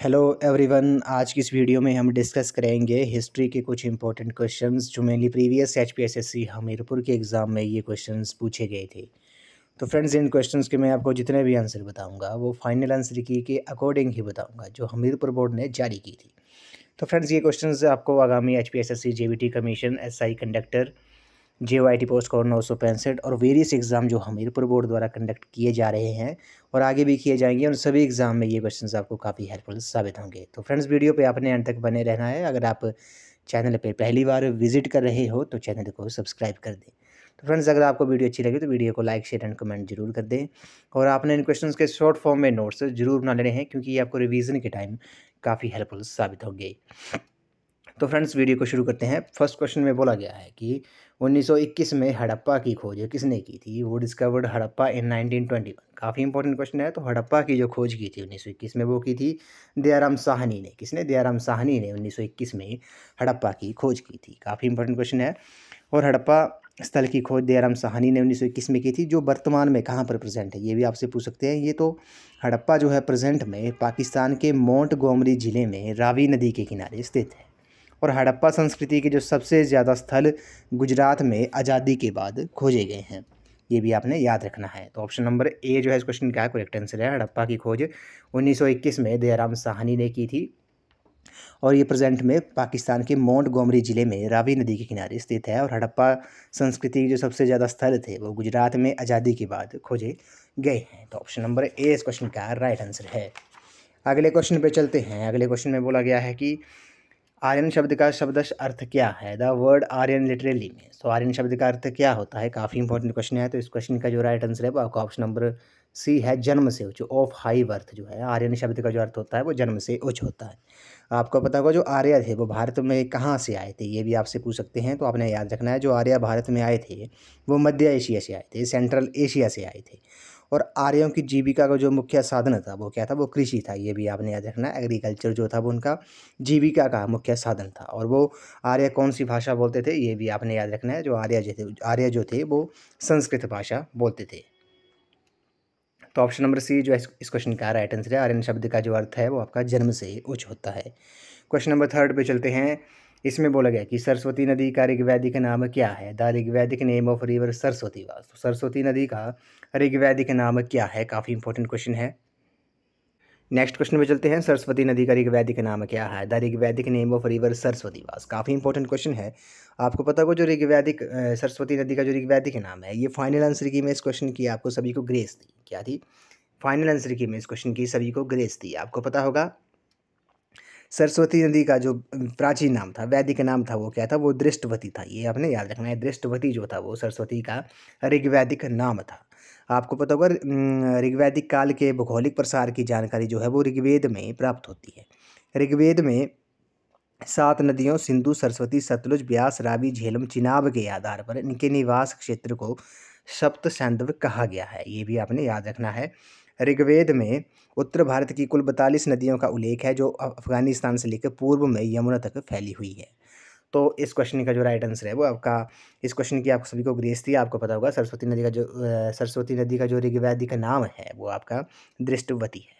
Hello everyone. आज की इस वीडियो में हम डिस्कस करेंगे हिस्ट्री के कुछ इंपॉर्टेंट क्वेश्चंस जो मेनली प्रीवियस एचपीएसएससी हमीरपुर के एग्ज़ाम में ये क्वेश्चंस पूछे गए थे। तो फ्रेंड्स, इन क्वेश्चंस के मैं आपको जितने भी आंसर बताऊंगा वो फाइनल आंसर की के अकॉर्डिंग ही बताऊंगा जो हमीरपुर बोर्ड ने जारी की थी। तो फ्रेंड्स, ये क्वेश्चंस आपको आगामी HPSSC JBT commission SI conductor JOIT post code 965 और वेरियस एग्ज़ाम जो हमीरपुर बोर्ड द्वारा कंडक्ट किए जा रहे हैं और आगे भी किए जाएंगे, उन सभी एग्ज़ाम में ये क्वेश्चंस आपको काफ़ी हेल्पफुल साबित होंगे। तो फ्रेंड्स, वीडियो पे आपने अंत तक बने रहना है। अगर आप चैनल पे पहली बार विजिट कर रहे हो तो चैनल को सब्सक्राइब कर दें। तो फ्रेंड्स, अगर आपको वीडियो अच्छी लगे तो वीडियो को लाइक शेयर एंड कमेंट जरूर कर दें और आपने इन क्वेश्चंस के शॉर्ट फॉर्म में नोट्स जरूर बना लेने हैं क्योंकि ये आपको रिवीजन के टाइम काफ़ी हेल्पफुल साबित होंगे। तो फ्रेंड्स, वीडियो को शुरू करते हैं। फर्स्ट क्वेश्चन में बोला गया है कि 1921 में हड़प्पा की खोज किसने की थी? वो डिस्कवर्ड हड़प्पा इन 1921। काफ़ी इंपॉर्टेंट क्वेश्चन है। तो हड़प्पा की जो खोज की थी 1921 में वो की थी दयाराम साहनी ने। किसने? दयाराम साहनी ने 1921 में हड़प्पा की खोज की थी। काफ़ी इंपॉर्टेंट क्वेश्चन है। और हड़प्पा स्थल की खोज दयाराम साहनी ने 1921 में की थी, जो वर्तमान में कहाँ पर प्रेजेंट है ये भी आपसे पूछ सकते हैं। ये तो हड़प्पा जो है प्रेजेंट में पाकिस्तान के मोंटगोमरी ज़िले में रावी नदी के किनारे स्थित है। और हड़प्पा संस्कृति के जो सबसे ज़्यादा स्थल गुजरात में आज़ादी के बाद खोजे गए हैं, ये भी आपने याद रखना है। तो ऑप्शन नंबर ए जो है इस क्वेश्चन का करेक्ट आंसर है। हड़प्पा की खोज 1921 में दयाराम साहनी ने की थी और ये प्रेजेंट में पाकिस्तान के मोंटगोमरी ज़िले में रावी नदी के किनारे स्थित है। और हड़प्पा संस्कृति के जो सबसे ज़्यादा स्थल थे वो गुजरात में आज़ादी के बाद खोजे गए हैं। तो ऑप्शन नंबर ए इस क्वेश्चन का राइट आंसर है। अगले क्वेश्चन पे चलते हैं। अगले क्वेश्चन में बोला गया है कि आर्यन शब्द का शब्दश अर्थ क्या है? The word Aryan literally means. तो आर्यन शब्द का अर्थ क्या होता है? काफ़ी इंपॉर्टेंट क्वेश्चन है। तो इस क्वेश्चन का जो राइट आंसर है वो आपका ऑप्शन नंबर सी है, जन्म से उच्च, ऑफ हाई बर्थ। जो है आर्यन शब्द का जो अर्थ होता है वो जन्म से उच्च होता है। आपको पता होगा जो आर्य थे वो भारत में कहाँ से आए थे, ये भी आपसे पूछ सकते हैं। तो आपने याद रखना है जो आर्य भारत में आए थे वो मध्य एशिया से आए थे, सेंट्रल एशिया से आए थे। और आर्यों की जीविका का जो मुख्य साधन था वो क्या था? वो कृषि था। ये भी आपने याद रखना है। एग्रीकल्चर जो था वो उनका जीविका का मुख्य साधन था। और वो आर्य कौन सी भाषा बोलते थे ये भी आपने याद रखना है। जो आर्य जो थे वो संस्कृत भाषा बोलते थे। तो ऑप्शन नंबर सी जो है इस क्वेश्चन का राइट आंसर है। आर्यन शब्द का जो अर्थ है वो आपका जन्म से उच्च होता है। क्वेश्चन नंबर थर्ड पे चलते हैं। इसमें बोला गया कि सरस्वती नदी का ऋग्वैदिक नाम क्या है? The Rigvedic name of river Saraswati was. तो सरस्वती नदी का ऋग्वैदिक नाम क्या है? काफ़ी इंपॉर्टेंट क्वेश्चन है। नेक्स्ट क्वेश्चन पे चलते हैं। सरस्वती नदी का ऋग्वैदिक नाम क्या है? The Rigvedic name of river Saraswati was. काफ़ी इंपॉर्टेंट क्वेश्चन है। आपको पता होगा जो ऋग्वैदिक सरस्वती नदी का जो ऋग्वैदिक नाम है, ये फाइनल आंसर की मैं इस क्वेश्चन की आपको सभी को ग्रेस दी। क्या थी? फाइनल आंसर की मैं इस क्वेश्चन की सभी को ग्रेस दी। आपको पता होगा सरस्वती नदी का जो प्राचीन नाम था, वैदिक नाम था, वो क्या था? वो दृष्टवती था। ये आपने याद रखना है। दृष्टवती जो था वो सरस्वती का ऋग्वैदिक नाम था। आपको पता होगा ऋग्वैदिक काल के भौगोलिक प्रसार की जानकारी जो है वो ऋग्वेद में प्राप्त होती है। ऋग्वेद में 7 नदियों सिंधु, सरस्वती, सतलुज, ब्यास, रावी, झेलम, चिनाब के आधार पर इनके निवास क्षेत्र को सप्त सैंधव कहा गया है। ये भी आपने याद रखना है। ऋग्वेद में उत्तर भारत की कुल 42 नदियों का उल्लेख है जो अफगानिस्तान से लेकर पूर्व में यमुना तक फैली हुई है। तो इस क्वेश्चन का जो राइट आंसर है वो आपका, इस क्वेश्चन की आप सभी को ग्रेस थी। आपको पता होगा सरस्वती नदी का जो ऋग्वैदिक नाम है वो आपका दृष्टवती है।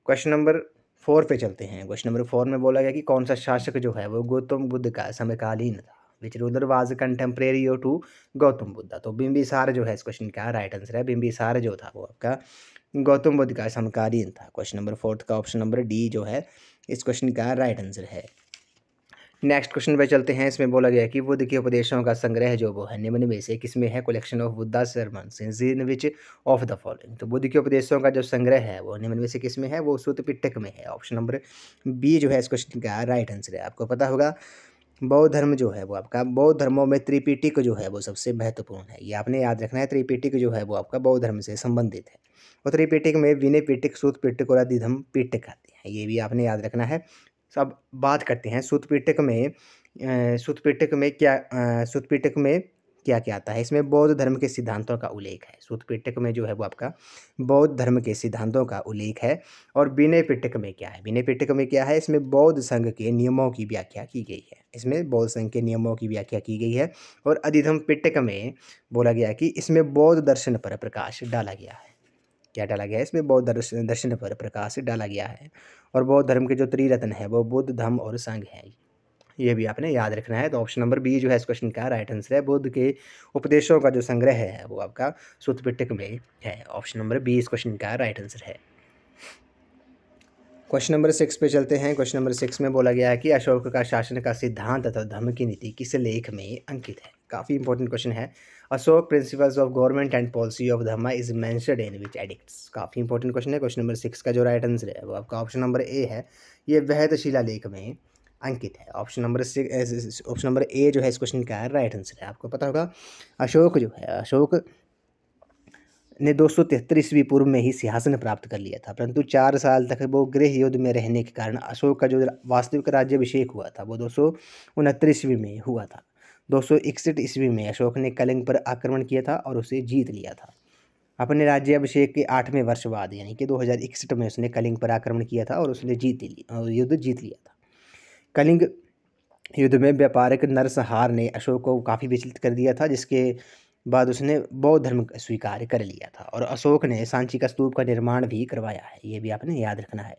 क्वेश्चन नंबर 4 पे चलते हैं। क्वेश्चन नंबर 4 में बोला गया कि कौन सा शासक जो है वो गौतम बुद्ध का समकालीन था? Which ruler was contemporary to Gautam Buddha. तो बिंबिसार जो है इस क्वेश्चन का राइट आंसर है। बिंबिसार जो था वो आपका गौतम बुद्ध का समकालीन था। क्वेश्चन नंबर 4 का ऑप्शन नंबर डी जो है इस क्वेश्चन का राइट आंसर है। नेक्स्ट क्वेश्चन पे चलते हैं। इसमें बोला गया कि बुद्ध के उपदेशों का संग्रह जो वो है निम्न में से किसमें है? Collection of Buddha sermons in which of the following. तो बुद्ध के उपदेशों का जो संग्रह है वो निम्न में से किसमें है? वो सूत पिटक में है। ऑप्शन नंबर बी जो है इस क्वेश्चन का राइट आंसर है। आपको पता होगा बौद्ध धर्म जो है वो आपका, बौद्ध धर्मों में त्रिपिटक जो है वो सबसे महत्वपूर्ण है। ये आपने याद रखना है। त्रिपिटक जो है वो आपका बौद्ध धर्म से संबंधित है। और त्रिपिटक में विनय पिटक, सूत पिटक और अधिधम्म पिटक आते हैं। ये भी आपने याद रखना है। सब बात करते हैं सूत पिटक में। सूत पिटक में क्या क्या आता है? इसमें बौद्ध धर्म के सिद्धांतों का उल्लेख है। सूत पिटक में जो है वो आपका बौद्ध धर्म के सिद्धांतों का उल्लेख है। और विनय पिटक में क्या है? विनय पिटक में क्या है? इसमें बौद्ध संघ के नियमों की व्याख्या की गई है। इसमें बौद्ध संघ के नियमों की व्याख्या की गई है। और अधिधम्म पिटक में बोला गया कि इसमें बौद्ध दर्शन पर प्रकाश डाला गया है। क्या डाला गया है इसमें? बौद्ध दर्शन पर प्रकाश डाला गया है। और बौद्ध धर्म के जो त्रिरत्न है वो बुद्ध, धम्म और संघ है। ये भी आपने याद रखना है। तो ऑप्शन नंबर बी जो है इस क्वेश्चन का राइट आंसर है। बुद्ध के उपदेशों का जो संग्रह है वो आपका सूत्र पिटक में है। ऑप्शन नंबर बी इस क्वेश्चन का राइट आंसर है। क्वेश्चन नंबर 6 पे चलते हैं। क्वेश्चन नंबर 6 में बोला गया है कि अशोक का शासन का सिद्धांत तथा धम्म की नीति किस लेख में अंकित है? काफ़ी इंपॉर्टेंट क्वेश्चन है। Ashok principles of government and policy of Dhamma is mentioned in which addicts? काफ़ी इंपॉर्टेंट क्वेश्चन है। क्वेश्चन नंबर 6 का जो राइट आंसर है वो आपका ऑप्शन नंबर ए है। ये वहदशिला लेख में अंकित है। ऑप्शन नंबर ए जो है इस क्वेश्चन का राइट आंसर है। आपको पता होगा अशोक जो है, अशोक ने 273 ईस्वी पूर्व में ही सिंहासन प्राप्त कर लिया था, परंतु 4 साल तक वो गृह युद्ध में रहने के कारण अशोक का जो वास्तविक राज्याभिषेक हुआ था वो 269 ईस्वी में हुआ था। 261 ईस्वी में अशोक ने कलिंग पर आक्रमण किया था और उसे जीत लिया था। अपने राज्याभिषेक के 8वें वर्ष बाद यानी कि 2061 में उसने कलिंग पर आक्रमण किया था और उसने युद्ध जीत लिया था। कलिंग युद्ध में व्यापारिक नरसंहार ने अशोक को काफ़ी विचलित कर दिया था, जिसके बाद उसने बौद्ध धर्म स्वीकार कर लिया था। और अशोक ने सांची का स्तूप का निर्माण भी करवाया है। ये भी आपने याद रखना है।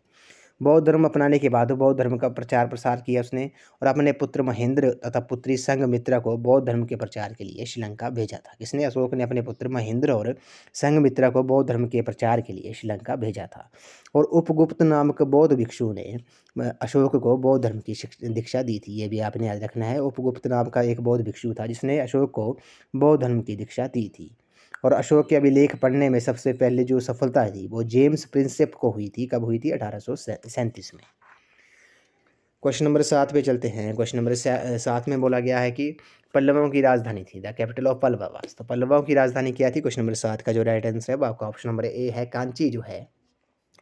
बौद्ध धर्म अपनाने के बाद बौद्ध धर्म का प्रचार प्रसार किया उसने और अपने पुत्र महेंद्र तथा पुत्री संघमित्रा को बौद्ध धर्म के प्रचार के लिए श्रीलंका भेजा था। किसने? अशोक ने अपने पुत्र महेंद्र और संघमित्रा को बौद्ध धर्म के प्रचार के लिए श्रीलंका भेजा था। और उपगुप्त नामक बौद्ध भिक्षु ने अशोक को बौद्ध धर्म की दीक्षा दी थी। ये भी आपने याद रखना है। उपगुप्त नाम का एक बौद्ध भिक्षु था जिसने अशोक को बौद्ध धर्म की दीक्षा दी थी। और अशोक के अभिलेख पढ़ने में सबसे पहले जो सफलता थी वो जेम्स प्रिंसेप को हुई थी। कब हुई थी? 1837 में। क्वेश्चन नंबर 7 पे चलते हैं। क्वेश्चन नंबर 7 में बोला गया है कि पल्लवों की राजधानी थी, द कैपिटल ऑफ पल्लवास। तो पल्लवों की राजधानी क्या थी? क्वेश्चन नंबर 7 का जो राइट आंसर है वो आपका ऑप्शन नंबर ए है, कांची जो है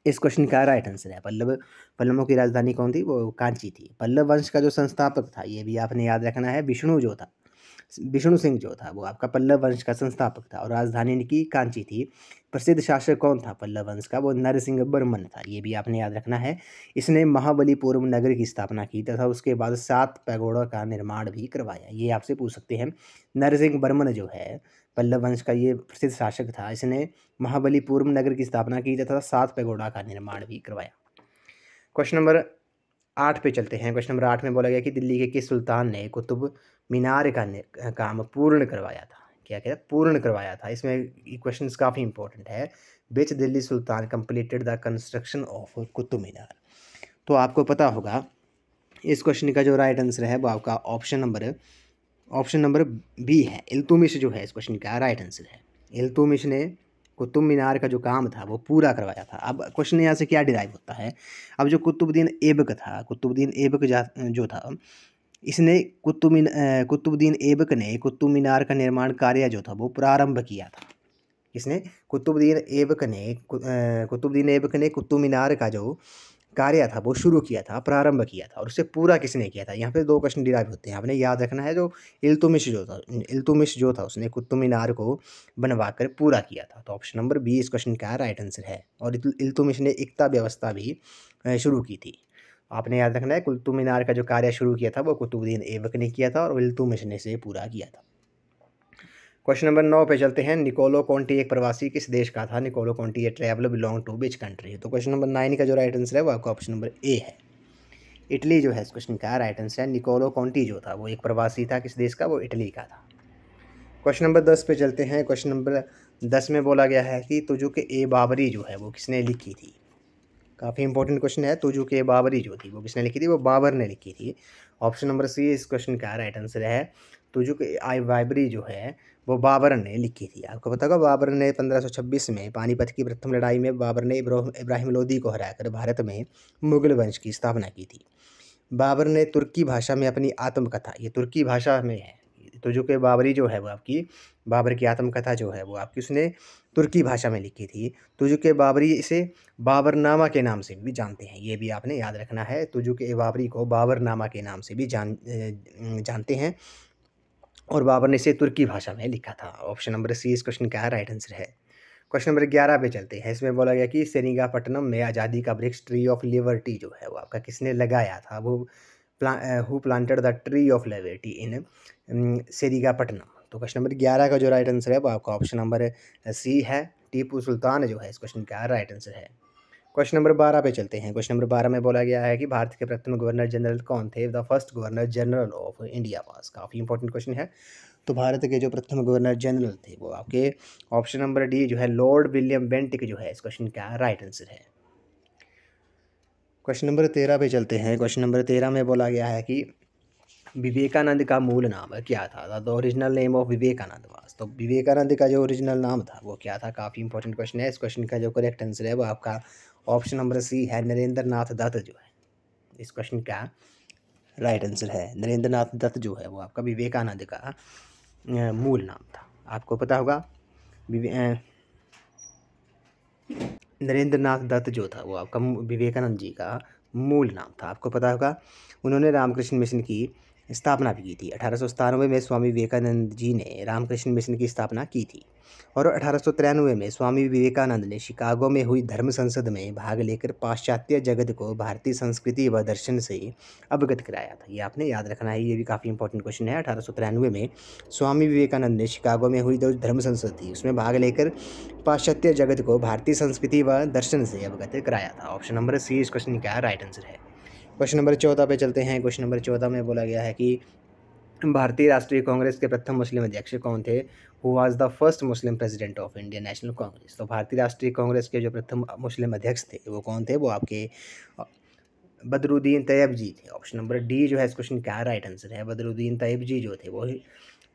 इस क्वेश्चन का राइट आंसर है। पल्लवों की राजधानी कौन थी? वो कांची थी। पल्लव वंश का जो संस्थापक था ये भी आपने याद रखना है, विष्णु सिंह जो था वो आपका पल्लव वंश का संस्थापक था और राजधानी इनकी कांची थी। प्रसिद्ध शासक कौन था पल्लव वंश का? वो नरसिंह वर्मन था। ये भी आपने याद रखना है। इसने महाबलीपुरम नगर की स्थापना की तथा उसके बाद 7 पैगोडा का निर्माण भी करवाया। ये आपसे पूछ सकते हैं। नरसिंह वर्मन जो है पल्लव वंश का ये प्रसिद्ध शासक था। इसने महाबलीपुरम नगर की स्थापना की तथा 7 पैगोडा का निर्माण भी करवाया। क्वेश्चन नंबर 8 पे चलते हैं। क्वेश्चन नंबर 8 में बोला गया कि दिल्ली के किस सुल्तान ने कुतुब मीनार का काम पूर्ण करवाया था? क्या क्या पूर्ण करवाया था? इसमें क्वेश्चन काफ़ी इंपॉर्टेंट है। Which Delhi sultan completed the construction of Qutub Minar? तो आपको पता होगा इस क्वेश्चन का जो राइट आंसर है वो आपका ऑप्शन नंबर बी है। इल्तुमिश जो है इस क्वेश्चन का राइट आंसर है। इल्तुमिश ने कुतुब मीनार का जो काम था वो पूरा करवाया था। अब क्वेश्चन यहाँ से क्या डिराइव होता है? अब जो कुतुबुद्दीन ऐबक था, कुतुबुद्दीन ऐबक जो था इसने कुतुबुद्दीन ऐबक ने कुतुब मीनार का निर्माण कार्य जो था वो प्रारंभ किया था। किसने? कुतुबुद्दीन ऐबक ने कुतुब मीनार का जो कार्य था वो शुरू किया था, प्रारंभ किया था। और उसे पूरा किसने किया था? यहाँ पे 2 क्वेश्चन डिराइव होते हैं, आपने याद रखना है। जो इल्तुमिश जो था उसने कुतुब मीनार को बनवाकर पूरा किया था। तो ऑप्शन नंबर बी इस क्वेश्चन का राइट आंसर है। और इल्तुमिश ने इक्ता व्यवस्था भी शुरू की थी। आपने याद रखना है कुतुब मीनार का जो कार्य शुरू किया था वो कुतुबुद्दीन ऐबक ने किया था और इल्तुमिश ने इसे पूरा किया था। क्वेश्चन नंबर 9 पे चलते हैं। निकोलो कॉन्टी एक प्रवासी किस देश का था? Niccolo Conti a traveller belong to which country? तो क्वेश्चन नंबर 9 का जो राइट आंसर है वो आपका ऑप्शन नंबर ए है। इटली जो है इस क्वेश्चन का राइट आंसर है। निकोलो कॉन्टी जो था वो एक प्रवासी था, किस देश का? वो इटली का था। क्वेश्चन नंबर 10 पे चलते हैं। क्वेश्चन नंबर 10 में बोला गया है कि तुजुक ए बाबरी जो है वो किसने लिखी थी? काफ़ी इंपॉर्टेंट क्वेश्चन है। तुजुक ए बाबरी जो थी वो किसने लिखी थी? वो बाबर ने लिखी थी। ऑप्शन नंबर सी इस क्वेश्चन का राइट आंसर है। तुजुक आई बाबरी जो है वो बाबर ने लिखी थी। आपको पता होगा बाबर ने 1526 में पानीपत की प्रथम लड़ाई में बाबर ने इब्राहिम लोदी को हराकर भारत में मुगल वंश की स्थापना की थी। बाबर ने तुर्की भाषा में अपनी आत्मकथा, ये तुर्की भाषा में है, तुजुक ए बाबरी जो है वो आपकी बाबर की आत्मकथा जो है वो आपकी उसने तुर्की भाषा में लिखी थी। तुजुक ए बाबरी इसे बाबरनामा के नाम से भी जानते हैं। ये भी आपने याद रखना है। तुजुक ए बाबरी को बाबरनामा के नाम से भी जानते हैं और बाबर ने इसे तुर्की भाषा में लिखा था। ऑप्शन नंबर सी इस क्वेश्चन का राइट आंसर है। क्वेश्चन नंबर 11 पे चलते हैं। इसमें बोला गया कि सेरिंगापट्टनम में आज़ादी का वृक्ष ट्री ऑफ लिबर्टी जो है वो आपका किसने लगाया था? वो who planted the tree of liberty in Seringapatam? तो क्वेश्चन नंबर 11 का जो राइट आंसर है वो आपका ऑप्शन नंबर सी है, टीपू सुल्तान जो है इस क्वेश्चन का राइट आंसर है। क्वेश्चन नंबर 12 पे चलते हैं। क्वेश्चन नंबर 12 में बोला गया है कि भारत के प्रथम गवर्नर जनरल कौन थे? The first governor general of India was. काफ़ी इंपॉर्टेंट क्वेश्चन है। तो भारत के जो प्रथम गवर्नर जनरल थे वो आपके ऑप्शन नंबर डी जो है लॉर्ड विलियम बेंटिक जो है इस क्वेश्चन का राइट आंसर है। क्वेश्चन नंबर 13 पे चलते हैं। क्वेश्चन नंबर 13 में बोला गया है कि विवेकानंद का मूल नाम क्या था? The original name of Vivekananda was. तो विवेकानंद का जो ओरिजिनल नाम था वो क्या था? काफ़ी इंपॉर्टेंट क्वेश्चन है। इस क्वेश्चन का जो करेक्ट आंसर है वो आपका ऑप्शन नंबर सी है, नरेंद्र नाथ दत्त जो है इस क्वेश्चन का राइट आंसर है। नरेंद्र नाथ दत्त जो है वो आपका विवेकानंद का मूल नाम था। आपको पता होगा नरेंद्र नाथ दत्त जो था वो आपका विवेकानंद जी का मूल नाम था। आपको पता होगा उन्होंने रामकृष्ण मिशन की स्थापना भी की थी। 1897 में स्वामी विवेकानंद जी ने रामकृष्ण मिशन की स्थापना की थी और 1893 में स्वामी विवेकानंद ने शिकागो में हुई धर्म संसद में भाग लेकर पाश्चात्य जगत को भारतीय संस्कृति व दर्शन से अवगत कराया था। ये आपने याद रखना है, ये भी काफ़ी इंपॉर्टेंट क्वेश्चन है। 1893 में स्वामी विवेकानंद ने शिकागो में हुई जो धर्म संसद थी उसमें भाग लेकर पाश्चात्य जगत को भारतीय संस्कृति व दर्शन से अवगत कराया था। ऑप्शन नंबर सी इस क्वेश्चन का राइट आंसर है। क्वेश्चन नंबर 14 पे चलते हैं। क्वेश्चन नंबर 14 में बोला गया है कि भारतीय राष्ट्रीय कांग्रेस के प्रथम मुस्लिम अध्यक्ष कौन थे? Who was the first Muslim president of Indian national Congress. तो भारतीय राष्ट्रीय कांग्रेस के जो प्रथम मुस्लिम अध्यक्ष थे वो कौन थे? वो आपके बदरुद्दीन तैयब जी थे। ऑप्शन नंबर डी जो है इस क्वेश्चन का राइट आंसर है। बदरुद्दीन तैयब जी जो थे वो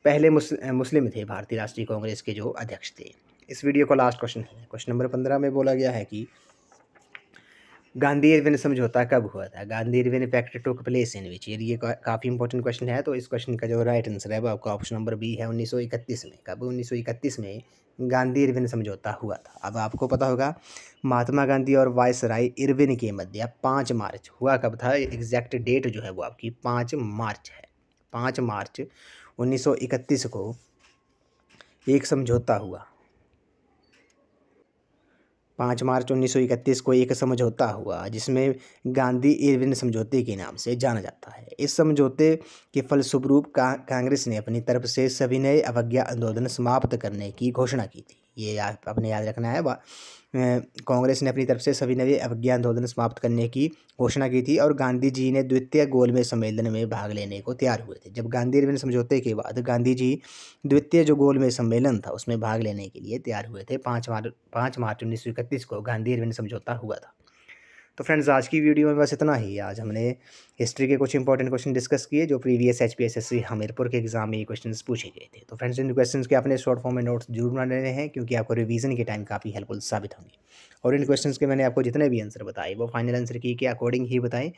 पहले मुस्लिम थे भारतीय राष्ट्रीय कांग्रेस के जो अध्यक्ष थे। इस वीडियो का लास्ट क्वेश्चन है। क्वेश्चन नंबर 15 में बोला गया है कि गांधी इरविन समझौता कब हुआ था? Gandhi Irwin pact took place in which year. ये काफ़ी इंपॉर्टेंट क्वेश्चन है। तो इस क्वेश्चन का जो राइट आंसर है वो आपका ऑप्शन नंबर बी है, 1931 में। कब? 1931 में गांधी इरविन समझौता हुआ था। अब आपको पता होगा महात्मा गांधी और वायसराय इरविन के मध्य 5 मार्च हुआ कब था? एग्जैक्ट डेट जो है वो आपकी 5 मार्च है। 5 मार्च 1931 को एक समझौता हुआ। 5 मार्च 1931 को एक समझौता हुआ जिसमें गांधी इरविन समझौते के नाम से जाना जाता है। इस समझौते के फलस्वरूप कांग्रेस ने अपनी तरफ से सविनय अवज्ञा आंदोलन समाप्त करने की घोषणा की थी। ये आपने याद रखना है। कांग्रेस ने अपनी तरफ से सविनय अवज्ञा आंदोलन समाप्त करने की घोषणा की थी और गांधी जी ने द्वितीय गोलमेज सम्मेलन में भाग लेने को तैयार हुए थे। जब गांधी इरविन समझौते के बाद गांधी जी द्वितीय जो गोलमेज सम्मेलन था उसमें भाग लेने के लिए तैयार हुए थे। 5 मार्च 1931 को गांधी इरविन समझौता हुआ था। तो फ्रेंड्स आज की वीडियो में बस इतना ही। आज हमने हिस्ट्री के कुछ इंपॉर्टेंट क्वेश्चन डिस्कस किए जो प्रीवियस HPSSC हमीरपुर के एग्जाम में ये क्वेश्चंस पूछे गए थे। तो फ्रेंड्स इन क्वेश्चंस के अपने शॉर्ट फॉर्म में नोट्स जरूर बना लेने हैं क्योंकि आपको रिवीजन के टाइम काफ़ी हेल्पफुल साबित होंगे। और इन क्वेश्चंस के मैंने आपको जितने भी आंसर बताए वो फाइनल आंसर की के अकॉर्डिंग ही बताएं।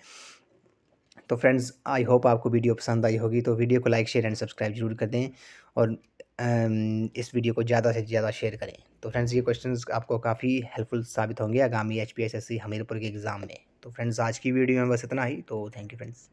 तो फ्रेंड्स आई होप आपको वीडियो पसंद आई होगी। तो वीडियो को लाइक शेयर एंड सब्सक्राइब जरूर कर दें और इस वीडियो को ज़्यादा से ज़्यादा शेयर करें। तो फ्रेंड्स ये क्वेश्चंस आपको काफ़ी हेल्पफुल साबित होंगे आगामी HPSSC हमीरपुर के एग्ज़ाम में। तो फ्रेंड्स आज की वीडियो में बस इतना ही। तो थैंक यू फ्रेंड्स।